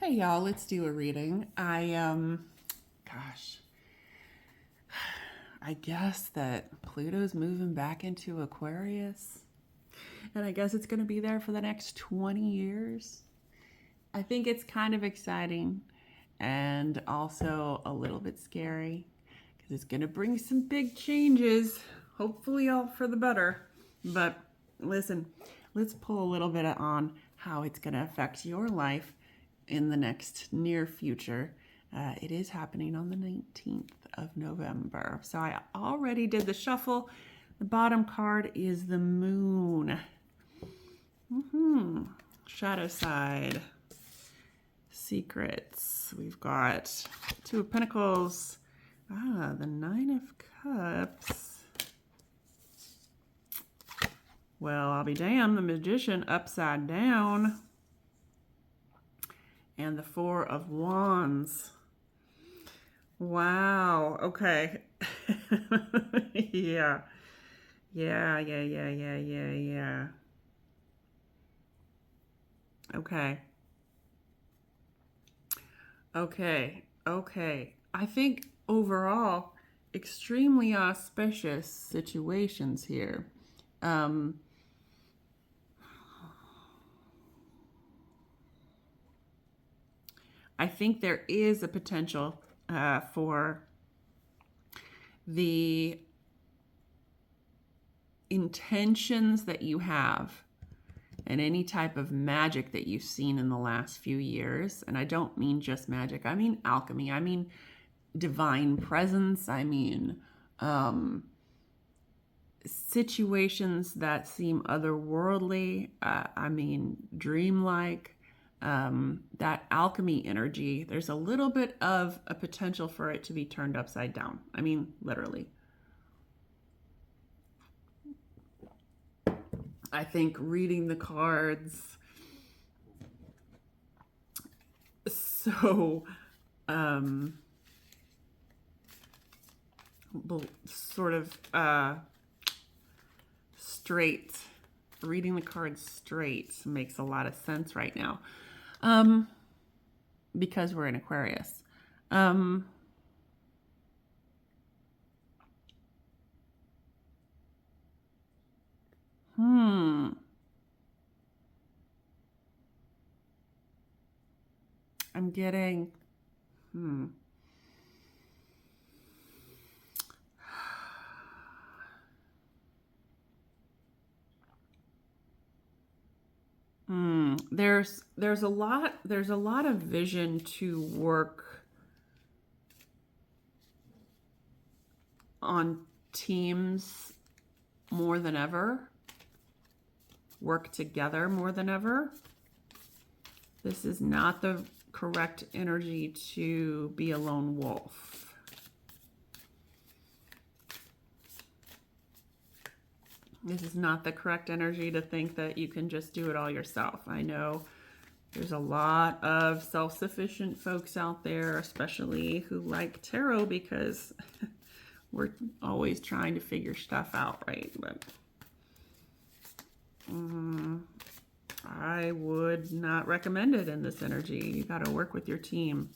Hey y'all, let's do a reading. Gosh, I guess that Pluto's moving back into Aquarius, and I guess it's going to be there for the next 20 years. I think it's kind of exciting and also a little bit scary because it's going to bring some big changes, hopefully all for the better. But listen, let's pull a little bit on how it's going to affect your life in the next near future. It is happening on the 19th of November. So I already did the shuffle. The bottom card is the moon. Shadow side. Secrets. We've got Two of Pentacles. The Nine of Cups. Well, I'll be damned. The Magician upside down. And the Four of Wands. Wow. Okay. Yeah. Yeah. Okay. I think overall, extremely auspicious situations here. I think there is a potential for the intentions that you have and any type of magic that you've seen in the last few years. And I don't mean just magic. I mean alchemy. I mean divine presence. I mean situations that seem otherworldly. I mean dreamlike. That alchemy energy, there's a little bit of a potential for it to be turned upside down. I mean, literally. I think reading the cards, so sort of straight, reading the cards straight makes a lot of sense right now. Because we're in Aquarius. I'm getting, there's a lot of vision to work on teams more than ever, work together more than ever. This is not the correct energy to be a lone wolf. This is not the correct energy to think that you can just do it all yourself. I know there's a lot of self-sufficient folks out there, especially who like tarot, because we're always trying to figure stuff out, right? But I would not recommend it in this energy. You got to work with your team.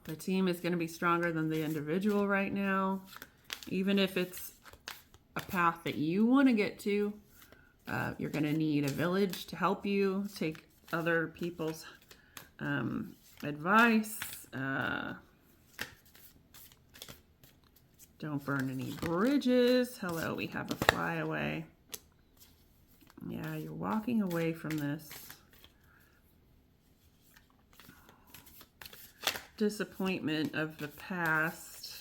The team is going to be stronger than the individual right now, even if it's a path that you want to get to. You're going to need a village to help you take other people's advice. Don't burn any bridges. Hello, we have a flyaway. Yeah, you're walking away from this disappointment of the past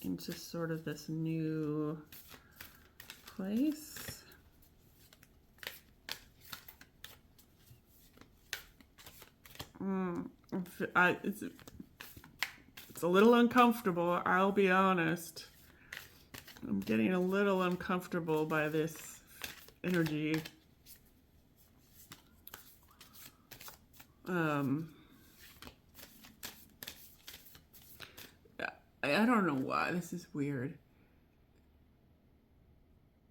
into sort of this new place. It's a little uncomfortable, I'll be honest. I'm getting a little uncomfortable by this energy. I don't know why. This is weird.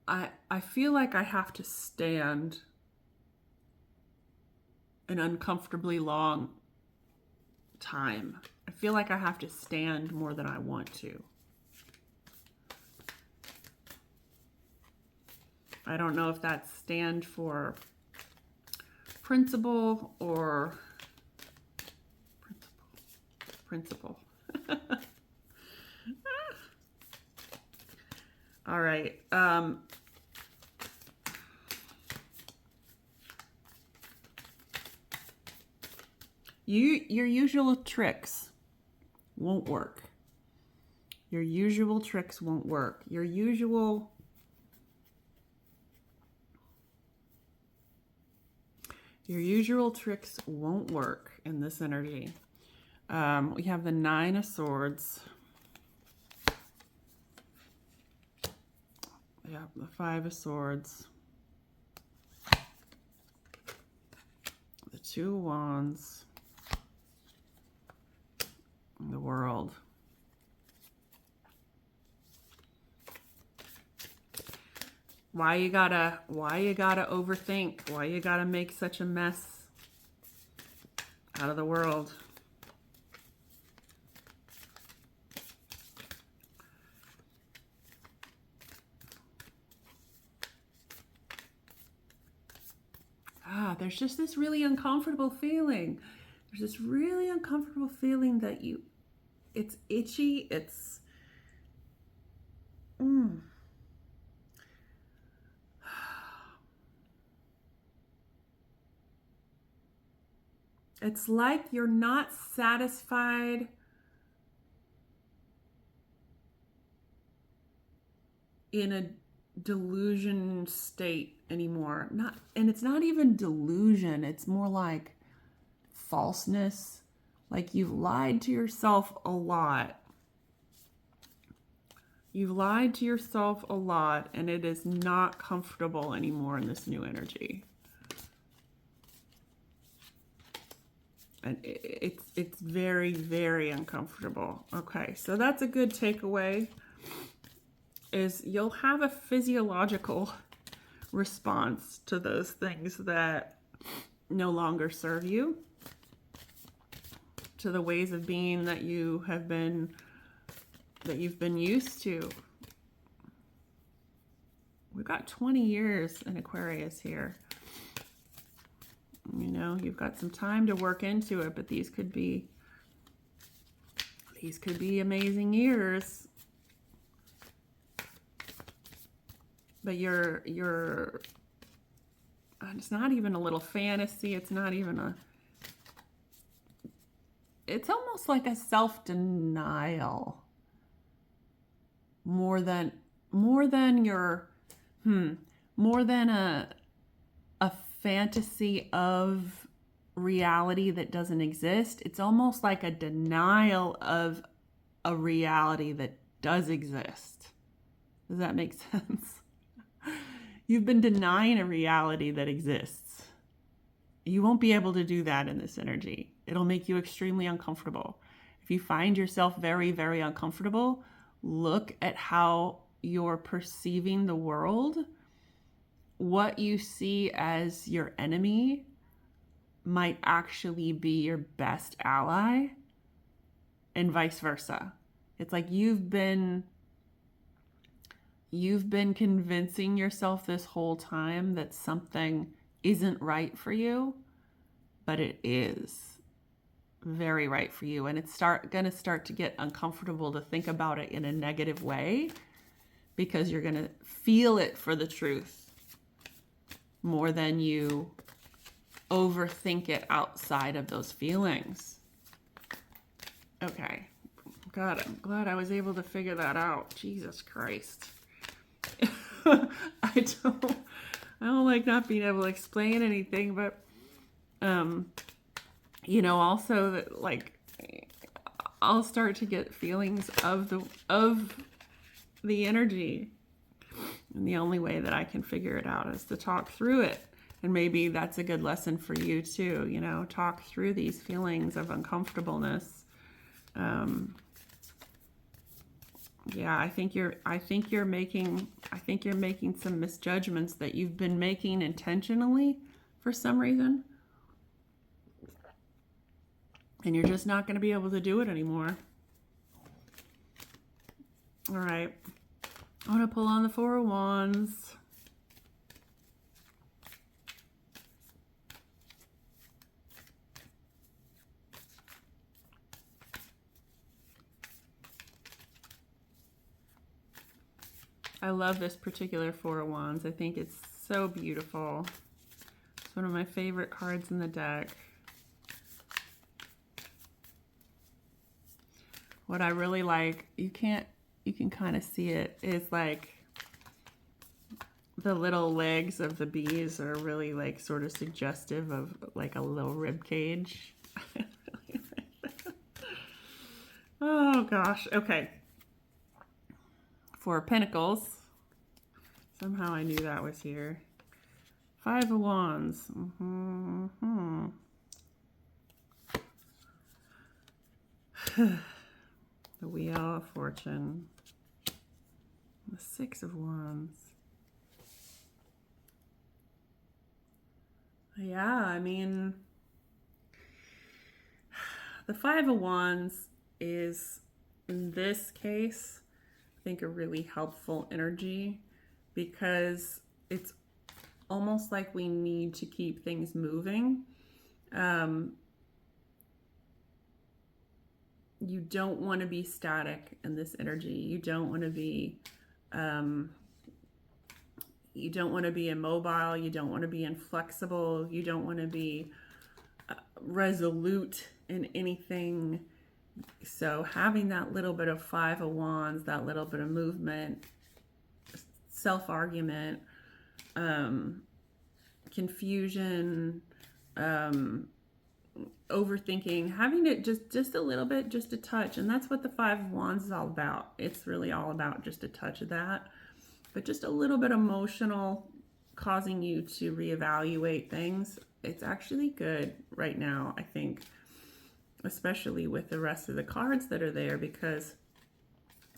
I feel like I have to stand an uncomfortably long time. I feel like I have to stand more than I want to. I don't know if that's stand for principle or principle. All right. Your usual tricks won't work. Your usual tricks won't work. Your usual tricks won't work in this energy. We have the Nine of Swords. We have the Five of Swords. The Two of Wands. The World. Why you gotta overthink? Why you gotta make such a mess out of the world? There's just this really uncomfortable feeling. There's this really uncomfortable feeling that it's itchy, it's it's like you're not satisfied in a delusion state anymore. And it's not even delusion, it's more like falseness. Like you've lied to yourself a lot. You've lied to yourself a lot, and it is not comfortable anymore in this new energy. And it's very, very uncomfortable. Okay, so that's a good takeaway, is you'll have a physiological response to those things that no longer serve you, to the ways of being that you've been used to. We've got 20 years in Aquarius here. You know, you've got some time to work into it, but these could be amazing years. But it's not even a little fantasy. It's not even it's almost like a self-denial more than a fantasy of reality that doesn't exist. It's almost like a denial of a reality that does exist. Does that make sense? You've been denying a reality that exists. You won't be able to do that in this energy. It'll make you extremely uncomfortable. If you find yourself very, very uncomfortable, look at how you're perceiving the world. What you see as your enemy might actually be your best ally, and vice versa. It's like you've been convincing yourself this whole time that something isn't right for you, but it is very right for you. And it's going to start to get uncomfortable to think about it in a negative way, because you're going to feel it for the truth more than you overthink it outside of those feelings. Okay. God, I'm glad I was able to figure that out. Jesus Christ. I don't like not being able to explain anything, but also that, like, I'll start to get feelings of the energy, and the only way that I can figure it out is to talk through it. And maybe that's a good lesson for you too. Talk through these feelings of uncomfortableness. I think you're making some misjudgments that you've been making intentionally for some reason. And you're just not going to be able to do it anymore. All right. I want to pull on the Four of Wands. I love this particular Four of Wands. I think it's so beautiful. It's one of my favorite cards in the deck. What I really like, you can kind of see it, is like the little legs of the bees are really like sort of suggestive of like a little rib cage. Oh gosh, okay. Four of Pentacles. Somehow I knew that was here. Five of Wands. The Wheel of Fortune. The Six of Wands. Yeah, I mean, the Five of Wands is, in this case, I think a really helpful energy, because it's almost like we need to keep things moving. You don't want to be static in this energy. You don't want to be immobile. You don't want to be inflexible. You don't want to be resolute in anything. So having that little bit of Five of Wands, that little bit of movement, self-argument, confusion, overthinking, having it just a little bit, just a touch. And that's what the Five of Wands is all about. It's really all about just a touch of that, but just a little bit emotional, causing you to reevaluate things. It's actually good right now, I think, especially with the rest of the cards that are there, because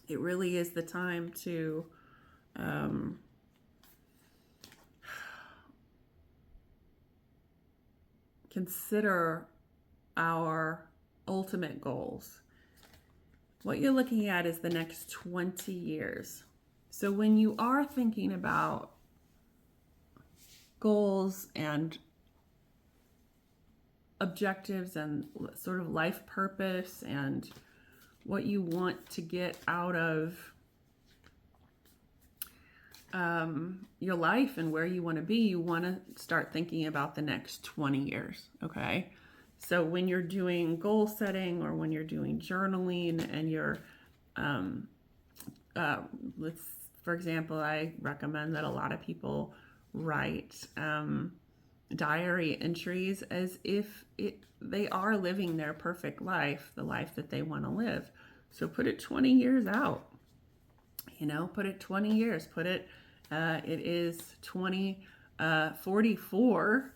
it really is the time to consider our ultimate goals. What you're looking at is the next 20 years. So when you are thinking about goals and objectives and sort of life purpose and what you want to get out of your life and where you want to be, you want to start thinking about the next 20 years, okay? So when you're doing goal setting, or when you're doing journaling, and you're, for example, I recommend that a lot of people write diary entries as if they are living their perfect life, the life that they want to live. So put it 20 years out, put it 20 years, put it, it is 2044,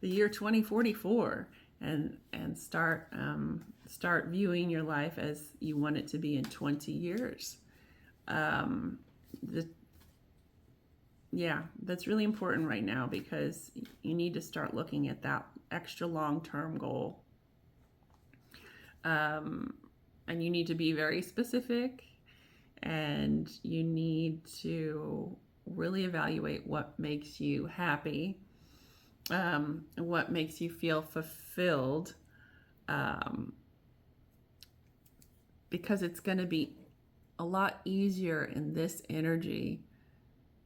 the year 2044, and start viewing your life as you want it to be in 20 years. Yeah, that's really important right now, because you need to start looking at that extra long-term goal. And you need to be very specific, and you need to really evaluate what makes you happy, what makes you feel fulfilled, because it's going to be a lot easier in this energy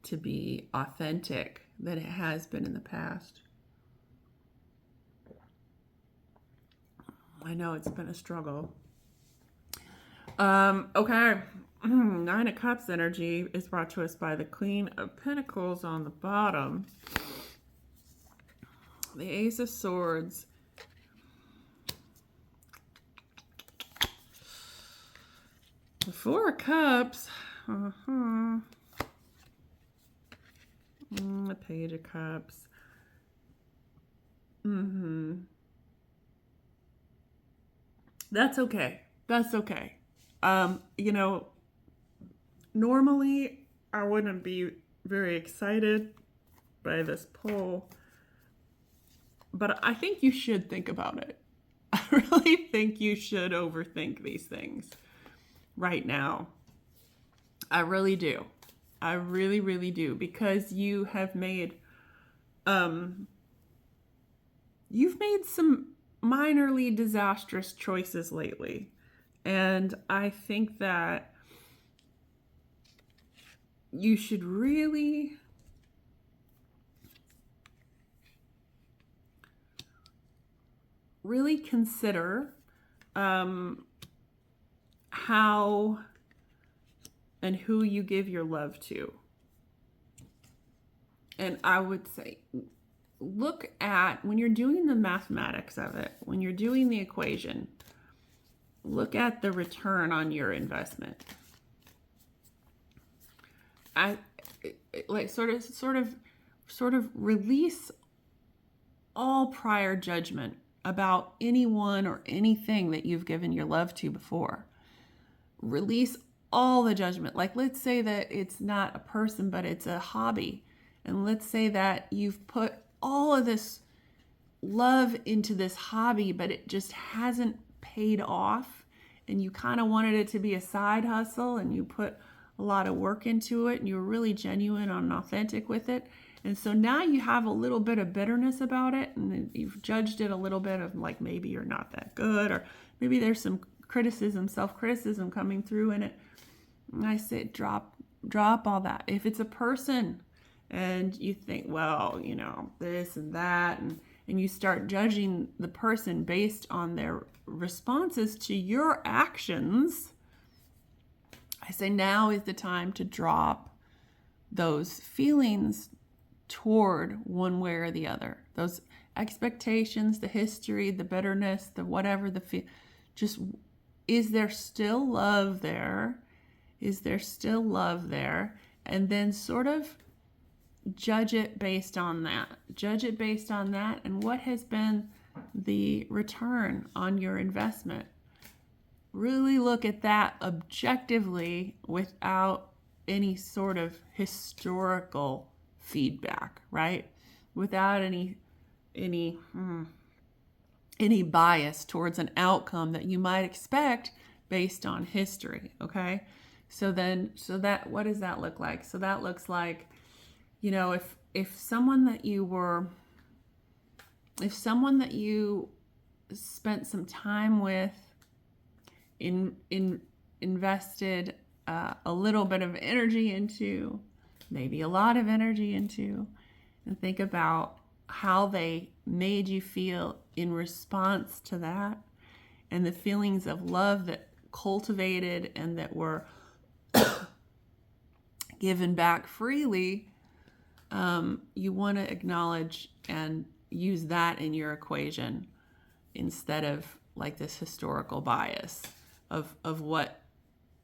to be authentic than it has been in the past. I know it's been a struggle. Okay. Nine of Cups energy is brought to us by the Queen of Pentacles on the bottom. The Ace of Swords. The Four of Cups. The Page of Cups. That's okay. That's okay. Normally I wouldn't be very excited by this pull, but I think you should think about it. really think you should overthink these things right now. I really do. I really, really do, because you have made you've made some minorly disastrous choices lately. And I think that you should really consider how and who you give your love to. And I would say, look at, when you're doing the mathematics of it, when you're doing the equation, look at the return on your investment. Like sort of release all prior judgment about anyone or anything that you've given your love to before. Release all the judgment. Like, let's say that it's not a person, but it's a hobby. And let's say that you've put all of this love into this hobby, but it just hasn't paid off. And you kind of wanted it to be a side hustle, and you put a lot of work into it, and you were really genuine and authentic with it. And so now you have a little bit of bitterness about it, and you've judged it a little bit of like, maybe you're not that good, or maybe there's some criticism, self-criticism coming through in it. And I say, drop all that. If it's a person and you think, well, you know, this and that, and you start judging the person based on their responses to your actions, I say now is the time to drop those feelings toward one way or the other. Those expectations, the history, the bitterness, the whatever, just, is there still love there? Is there still love there? And then sort of judge it based on that. Judge it based on that, and what has been the return on your investment. Really look at that objectively without any sort of historical feedback, right? Without any bias towards an outcome that you might expect based on history, okay? So that, what does that look like? So that looks like, you know, if someone that you spent some time with, invested a little bit of energy into, maybe a lot of energy into, and think about how they made you feel in response to that, and the feelings of love that cultivated and that were given back freely. You want to acknowledge and use that in your equation instead of like this historical bias of what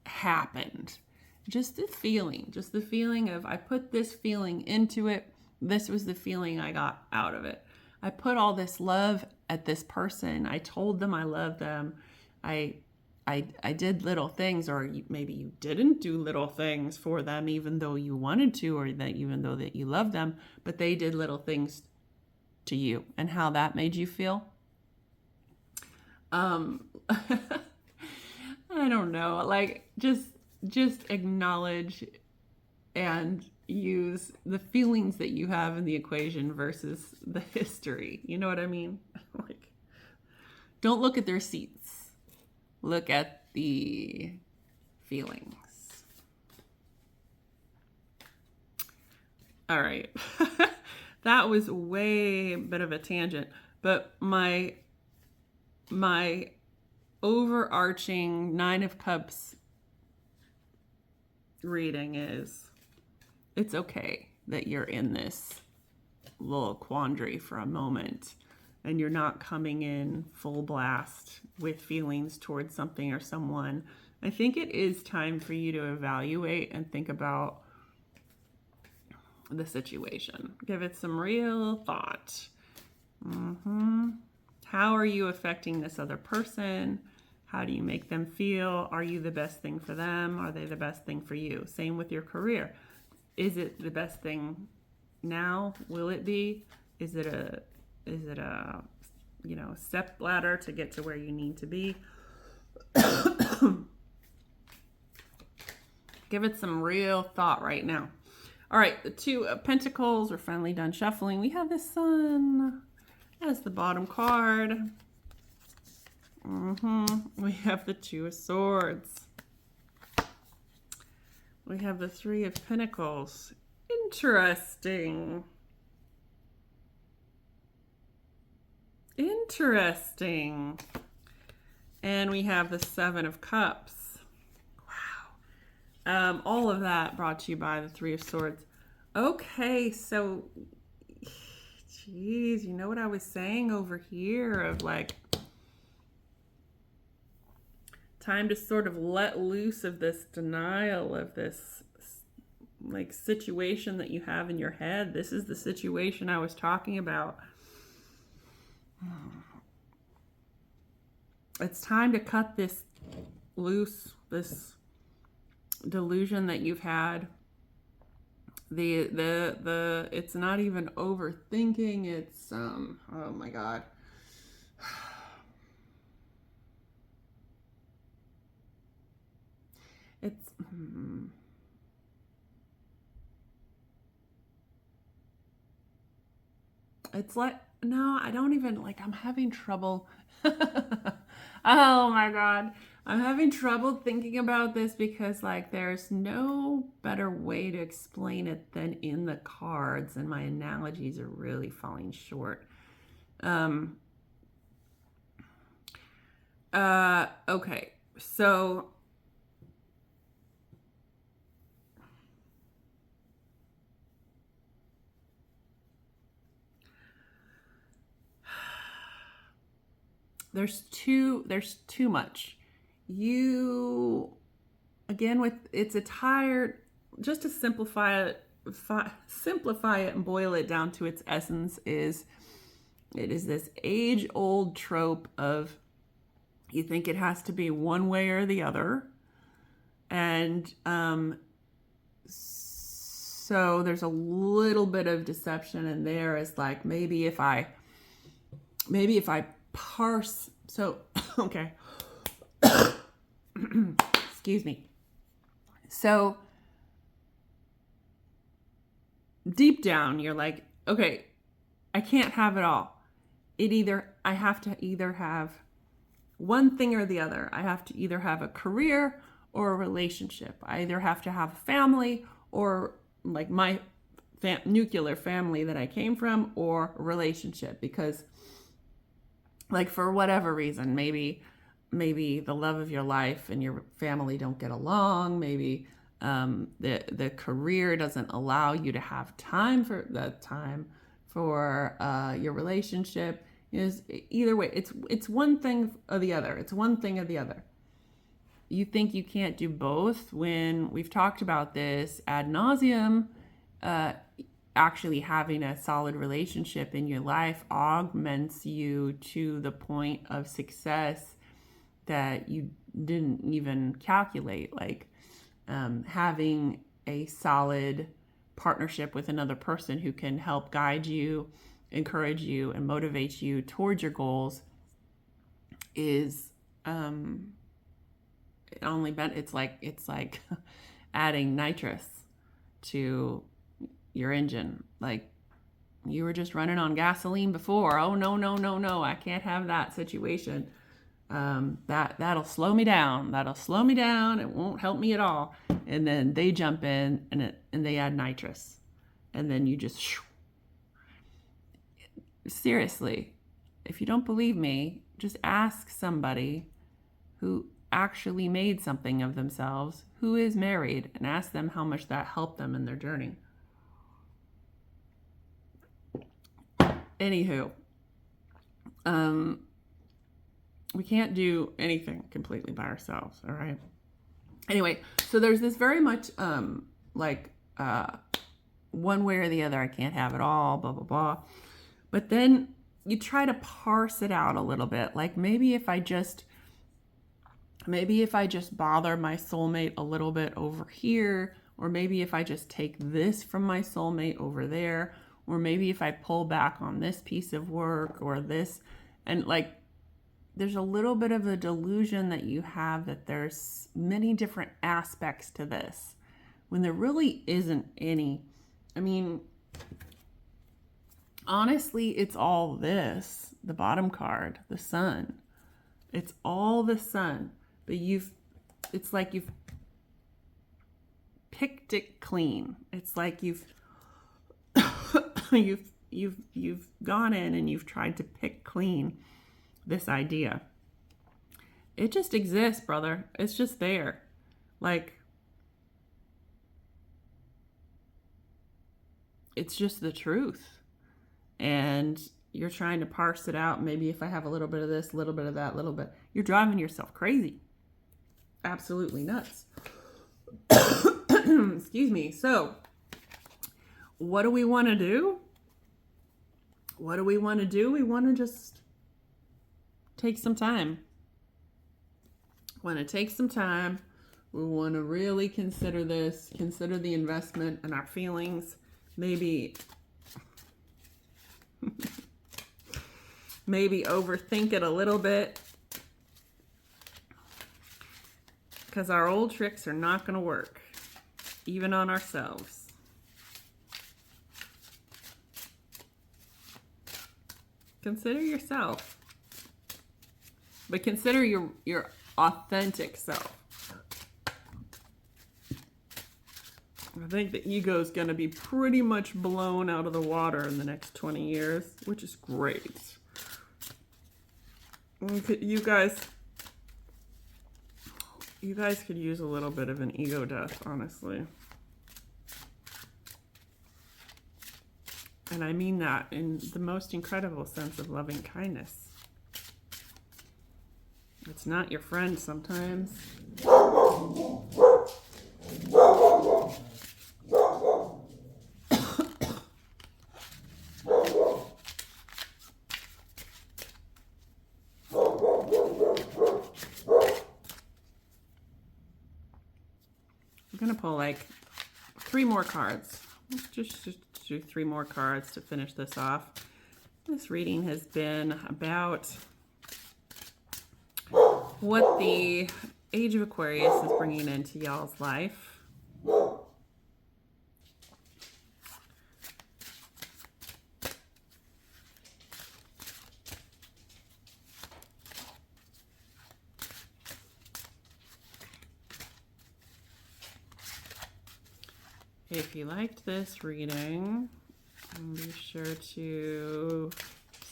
happened. Just the feeling of, I put this feeling into it. This was the feeling I got out of it. I put all this love at this person. I told them I love them. I did little things, or maybe you didn't do little things for them, even though you wanted to, or that even though that you love them, but they did little things to you, and how that made you feel. I don't know, like just acknowledge and use the feelings that you have in the equation versus the history. You know what I mean? Like, don't look at the receipts. Look at the feelings. All right. That was way a bit of a tangent, but my overarching Nine of Cups reading is, it's okay that you're in this little quandary for a moment, and you're not coming in full blast with feelings towards something or someone. I think it is time for you to evaluate and think about the situation. Give it some real thought. How are you affecting this other person? How do you make them feel? Are you the best thing for them? Are they the best thing for you? Same with your career. Is it the best thing now? Will it be? Is it a you know, step ladder to get to where you need to be. Give it some real thought right now. All right, the Two of Pentacles. We're finally done shuffling. We have the Sun as the bottom card. We have the Two of Swords. We have the Three of Pentacles. Interesting. Interesting. And we have the Seven of Cups. All of that brought to you by the Three of Swords. Okay, so, geez, you know what I was saying over here of like, time to sort of let loose of this denial of this like situation that you have in your head. This is the situation I was talking about. It's time to cut this loose, this delusion that you've had. It's not even overthinking, it's oh my god. It's like, no, I don't even, like, I'm having trouble. Oh my god. I'm having trouble thinking about this because, like, there's no better way to explain it than in the cards, and my analogies are really falling short. Okay, so there's too much. You, again, with it's a tired, just to simplify it and boil it down to its essence, it is this age-old trope of you think it has to be one way or the other. And so there's a little bit of deception in there. It's like, maybe if I parse, so, okay. Excuse me. So deep down, you're like, okay, I can't have it all. I have to either have one thing or the other. I have to either have a career or a relationship. I either have to have a family or like my nuclear family that I came from, or a relationship, because like for whatever reason, maybe the love of your life and your family don't get along. Maybe the career doesn't allow you to have time for your relationship. Is either way, it's one thing or the other. It's one thing or the other. You think you can't do both when we've talked about this ad nauseum. Actually having a solid relationship in your life augments you to the point of success that you didn't even calculate. Like having a solid partnership with another person who can help guide you, encourage you, and motivate you towards your goals is it's like adding nitrous to your engine. Like, you were just running on gasoline before. Oh no, I can't have that situation. That'll slow me down. It won't help me at all. And then they jump in and they add nitrous, and then you just seriously, if you don't believe me, just ask somebody who actually made something of themselves, who is married, and ask them how much that helped them in their journey. Anywho, we can't do anything completely by ourselves, all right? Anyway, so there's this very much one way or the other, I can't have it all, blah, blah, blah. But then you try to parse it out a little bit. Like, maybe if I just bother my soulmate a little bit over here, or maybe if I just take this from my soulmate over there, or maybe if I pull back on this piece of work or this, And like, there's a little bit of a delusion that you have that there's many different aspects to this when there really isn't any. I mean, honestly, it's all this, the bottom card, the sun. It's all the sun, but it's like you've picked it clean. It's like you've you've gone in and you've tried to pick clean this idea. It just exists, brother. It's just there. Like, it's just the truth. And you're trying to parse it out. Maybe if I have a little bit of this, a little bit of that, a little bit, you're driving yourself crazy. Absolutely nuts. Excuse me. So, what do we want to do? What do we want to do? We want to just take some time. Want to take some time. We want to really consider this, consider the investment and our feelings. Maybe overthink it a little bit, because our old tricks are not going to work, even on ourselves. Consider yourself, but consider your authentic self. I think the ego is going to be pretty much blown out of the water in the next 20 years, which is great. You guys could use a little bit of an ego death, honestly. And I mean that in the most incredible sense of loving kindness. It's not your friend sometimes. I'm going to pull like 3 more cards. Let's just do 3 more cards to finish this off. This reading has been about what the Age of Aquarius is bringing into y'all's life. If you liked this reading, be sure to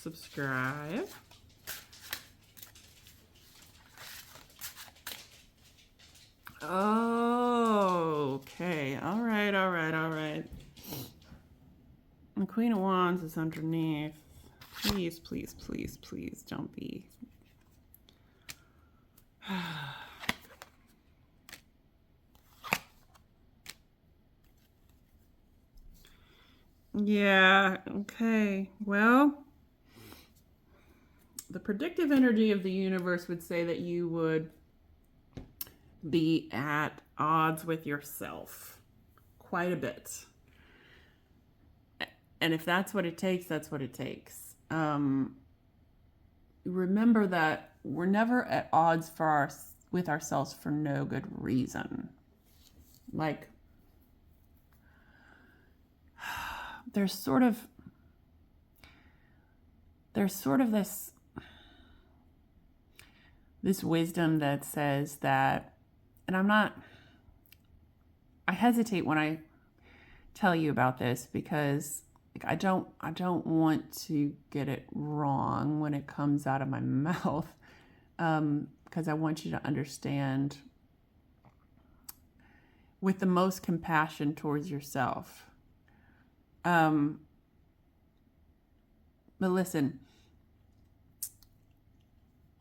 subscribe. Oh, okay. All right. The Queen of Wands is underneath. Please, please, please, please don't be. Yeah, okay. Well, the predictive energy of the universe would say that you would be at odds with yourself quite a bit. And if that's what it takes, that's what it takes. Remember that we're never at odds with ourselves for no good reason. Like, there's sort of this wisdom that says that, and I hesitate when I tell you about this, because I don't want to get it wrong when it comes out of my mouth, because I want you to understand with the most compassion towards yourself. But listen,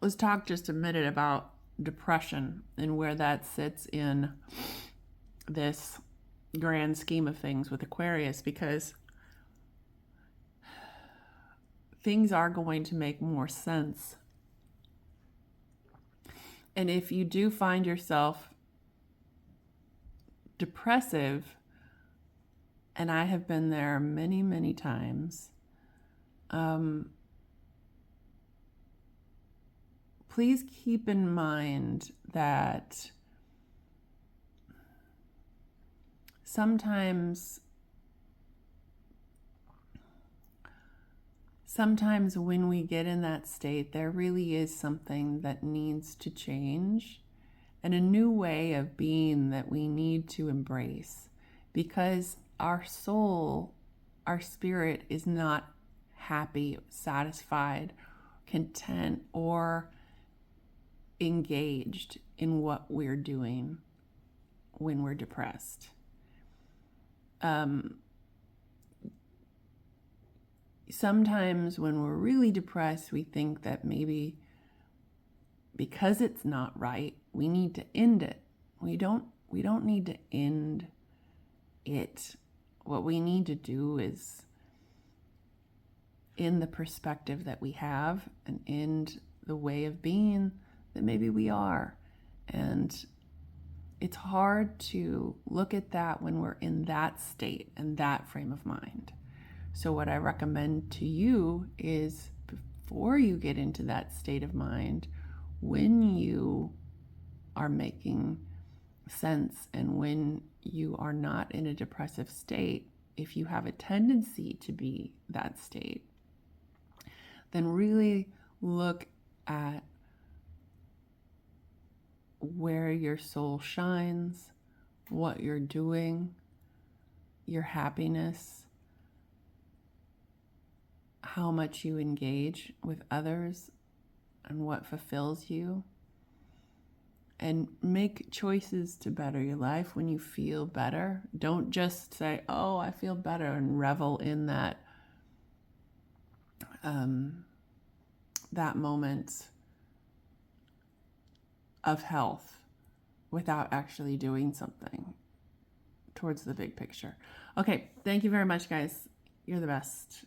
let's talk just a minute about depression and where that sits in this grand scheme of things with Aquarius, because things are going to make more sense. And if you do find yourself depressive, and I have been there many, many times, please keep in mind that sometimes when we get in that state, there really is something that needs to change and a new way of being that we need to embrace, because our soul, our spirit is not happy, satisfied, content, or engaged in what we're doing when we're depressed. Sometimes when we're really depressed, we think that maybe because it's not right, we need to end it. We don't need to end it. What we need to do is end the perspective that we have and end the way of being that maybe we are. And it's hard to look at that when we're in that state and that frame of mind. So what I recommend to you is, before you get into that state of mind, when you are making sense and when you are not in a depressive state, if you have a tendency to be that state, then really look at where your soul shines, what you're doing, your happiness, how much you engage with others, and what fulfills you. And make choices to better your life when you feel better. Don't just say, oh, I feel better, and revel in that that moment of health without actually doing something towards the big picture. Okay, thank you very much, guys. You're the best.